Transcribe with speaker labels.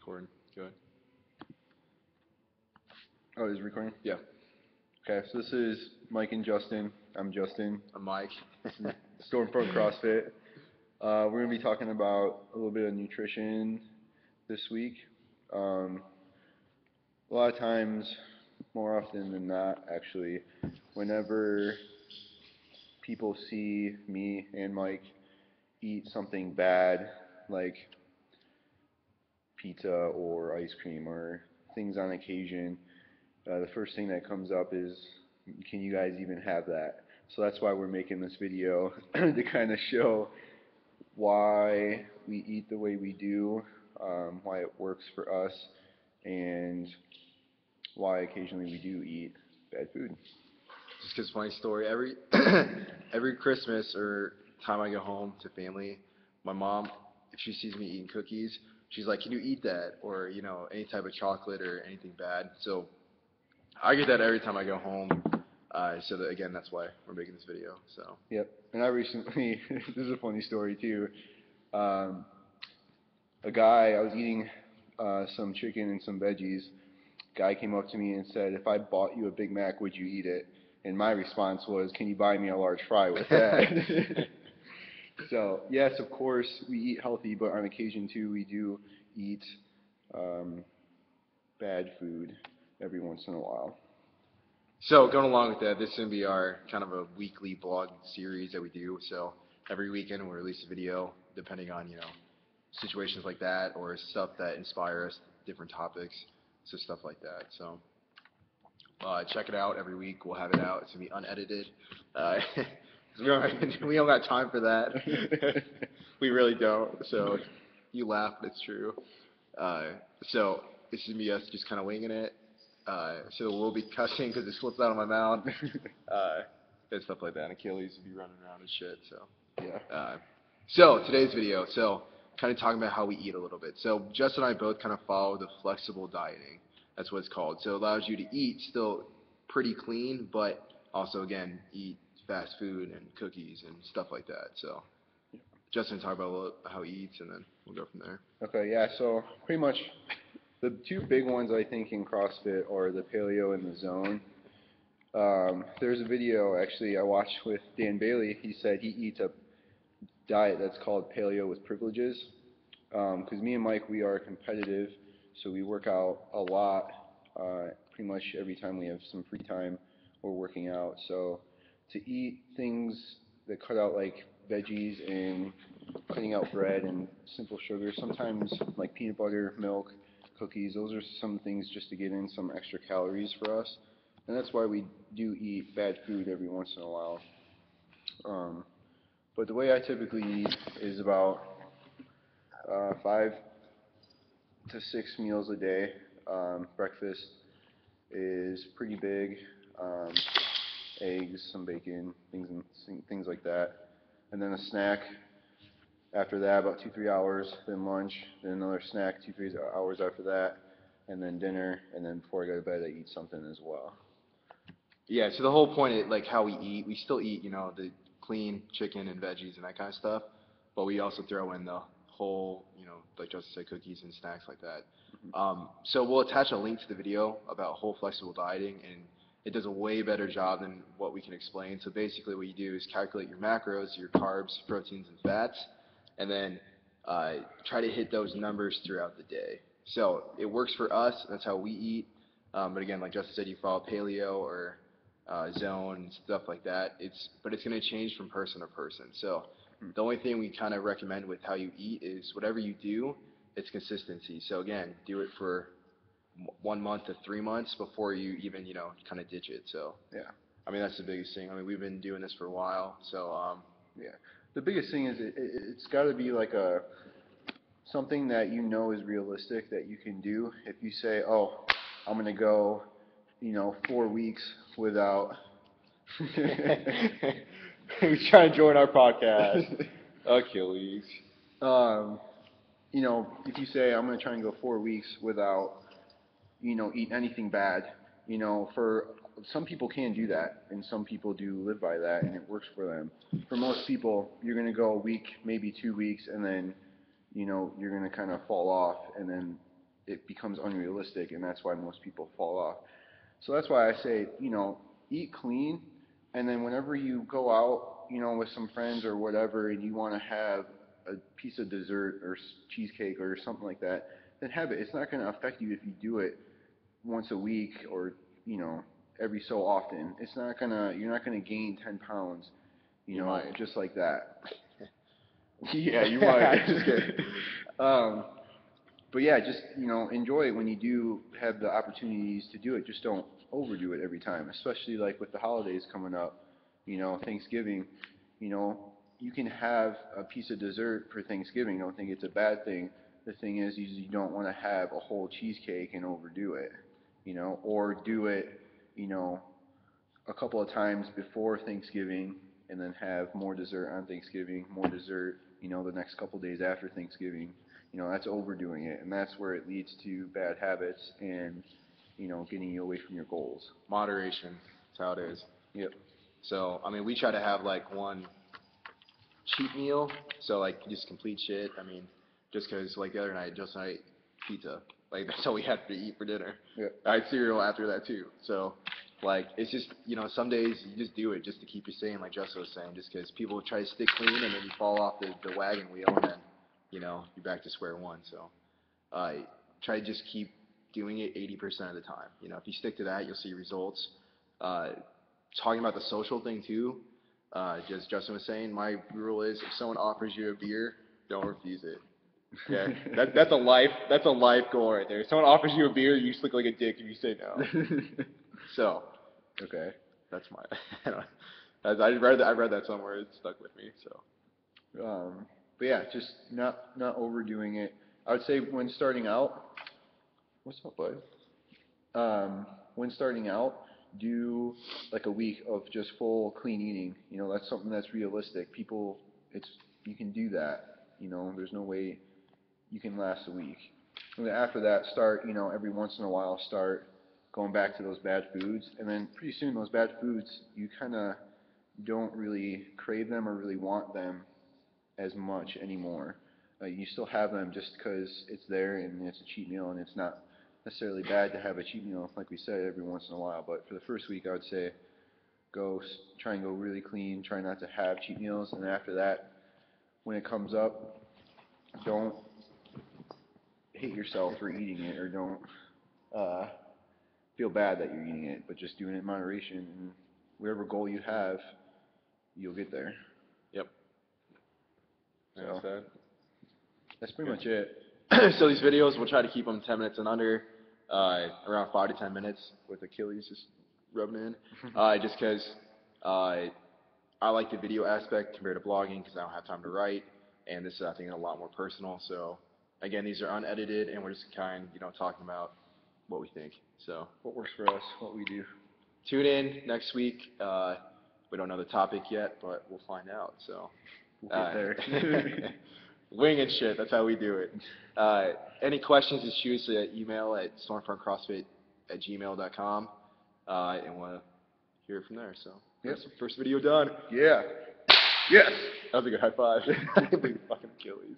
Speaker 1: Recording. Good.
Speaker 2: Oh, it is recording?
Speaker 1: Yeah.
Speaker 2: Okay, so this is Mike and Justin. I'm Justin.
Speaker 1: I'm Mike.
Speaker 2: Stormfront CrossFit. We're going to be talking about a little bit of nutrition this week. A lot of times, more often than not, actually, whenever people see me and Mike eat something bad, like pizza or ice cream or things on occasion, the first thing that comes up is, can you guys even have that? So that's why we're making this video, to kind of show why we eat the way we do, why it works for us, and why occasionally we do eat bad food.
Speaker 1: Just 'cause funny story. Every every Christmas or time I go home to family, my mom, if she sees me eating cookies, she's like, "Can you eat that?" Or any type of chocolate or anything bad. So I get that every time I go home. So that, again, that's why we're making this video. So.
Speaker 2: Yep. And I recently, this is a funny story too. A guy, I was eating some chicken and some veggies. Guy came up to me and said, "If I bought you a Big Mac, would you eat it?" And my response was, "Can you buy me a large fry with that?" So yes, of course, we eat healthy, but on occasion too, we do eat bad food every once in a while.
Speaker 1: So going along with that, this is going to be our kind of a weekly blog series that we do. So every weekend we'll release a video depending on, situations like that or stuff that inspire us, different topics, so stuff like that. So check it out every week. We'll have it out. It's going to be unedited. 'Cause we don't got time for that. We really don't. So you laugh, but it's true. So this is me us just kind of winging it. So we'll be cussing because it slips out of my mouth, and stuff like that. And Achilles will be running around and shit. So
Speaker 2: Yeah.
Speaker 1: So today's video. So kind of talking about how we eat a little bit. So Justin and I both kind of follow the flexible dieting. That's what it's called. So it allows you to eat still pretty clean, but also again eat fast food and cookies and stuff like that. So Justin talk about a little how he eats, and then we'll go from there.
Speaker 2: Okay, yeah, so pretty much the two big ones I think in CrossFit are the paleo and the zone. There's a video actually I watched with Dan Bailey. He said he eats a diet that's called paleo with privileges. Because me and Mike, we are competitive, so we work out a lot. Pretty much every time we have some free time, we're working out. So to eat things that cut out like veggies and cutting out bread and simple sugar, sometimes like peanut butter, milk, cookies, those are some things just to get in some extra calories for us. And that's why we do eat bad food every once in a while. But the way I typically eat is about 5 to 6 meals a day. Breakfast is pretty big. Eggs, some bacon, things like that. And then a snack after that, about 2-3 hours. Then lunch. Then another snack, 2-3 hours after that. And then dinner. And then before I go to bed, I eat something as well.
Speaker 1: Yeah, so the whole point is like how we eat. We still eat, the clean chicken and veggies and that kind of stuff, but we also throw in the whole, like Justin said, cookies and snacks like that. So we'll attach a link to the video about whole flexible dieting, and it does a way better job than what we can explain. So basically what you do is calculate your macros, your carbs, proteins, and fats, and then try to hit those numbers throughout the day. So it works for us. That's how we eat. But again, like Justin said, you follow paleo or zone, stuff like that. But it's going to change from person to person. So the only thing we kind of recommend with how you eat is whatever you do, it's consistency. So again, do it for 1 month to 3 months before you even, kind of ditch it. So
Speaker 2: yeah,
Speaker 1: I mean, that's the biggest thing. I mean, we've been doing this for a while. So
Speaker 2: yeah, the biggest thing is it's got to be like something that you know is realistic that you can do. If you say, "Oh, I'm gonna go, 4 weeks without,"
Speaker 1: He's trying to join our podcast. Achilles.
Speaker 2: If you say, "I'm gonna try and go 4 weeks without, eat anything bad," for some people can do that, and some people do live by that, and it works for them. For most people, you're gonna go a week, maybe 2 weeks, and then you're going to kind of fall off, and then it becomes unrealistic, and that's why most people fall off. So that's why I say, eat clean, and then whenever you go out, with some friends or whatever, and you want to have a piece of dessert or cheesecake or something like that, then have it. It's not going to affect you if you do it once a week or, you know, every so often. You're not gonna gain 10 pounds,
Speaker 1: You might.
Speaker 2: just like that. Yeah, you might.
Speaker 1: Just kidding.
Speaker 2: um, but yeah, just enjoy it when you do have the opportunities to do it. Just don't overdo it every time, especially like with the holidays coming up. Thanksgiving. You know, you can have a piece of dessert for Thanksgiving. Don't think it's a bad thing. The thing is, you don't want to have a whole cheesecake and overdo it. Or do it. You know, a couple of times before Thanksgiving and then have more dessert on Thanksgiving, more dessert, the next couple of days after Thanksgiving. That's overdoing it, and that's where it leads to bad habits and, getting you away from your goals.
Speaker 1: Moderation. That's how it is.
Speaker 2: Yep.
Speaker 1: So, I mean, we try to have like one cheat meal. So, like, just complete shit. I mean, just because, like, the other night, Justin and I ate pizza. Like, that's all we had to eat for dinner.
Speaker 2: Yep.
Speaker 1: I had cereal after that, too. So, like, it's just, some days you just do it just to keep you sane, like Justin was saying, just because people try to stick clean and then you fall off the wagon wheel and then, you're back to square one. So, try to just keep doing it 80% of the time. If you stick to that, you'll see results. Uh, Talking about the social thing too, just Justin was saying, my rule is if someone offers you a beer, don't refuse it. Okay, that's a life goal right there. If someone offers you a beer, you just look like a dick if you say no. So,
Speaker 2: Okay.
Speaker 1: that's my. I read that somewhere. It stuck with me. So.
Speaker 2: But yeah, just not overdoing it. I would say when starting out, what's up, bud? When starting out, do like a week of just full clean eating. That's something that's realistic. You can do that. There's no way you can last a week. And then after that, start, every once in a while, start going back to those bad foods. And then pretty soon, those bad foods, you kind of don't really crave them or really want them as much anymore. You still have them just because it's there and it's a cheat meal, and it's not necessarily bad to have a cheat meal, like we said, every once in a while. But for the first week, I would say try and go really clean, try not to have cheat meals, and after that, when it comes up, don't hate yourself for eating it, or don't uh, feel bad that you're eating it, but just doing it in moderation, and whatever goal you have, you'll get there.
Speaker 1: Yep.
Speaker 2: So
Speaker 1: That.
Speaker 2: that's pretty much it.
Speaker 1: So these videos, we'll try to keep them 10 minutes and under, around 5 to 10 minutes with Achilles just rubbing in, just because I like the video aspect compared to blogging because I don't have time to write, and this is, I think, a lot more personal. So, again, these are unedited, and we're just talking about what we think. So,
Speaker 2: What works for us, what we do.
Speaker 1: tune in next week. We don't know the topic yet, but we'll find out. So,
Speaker 2: We'll get there.
Speaker 1: wing and shit. That's how we do it. Any questions, just shoot us an email at stormfrontcrossfit@gmail.com, and we'll hear it from there. So,
Speaker 2: Yep.
Speaker 1: first video done.
Speaker 2: Yeah. Yes.
Speaker 1: That was a good high five. Big fucking Achilles.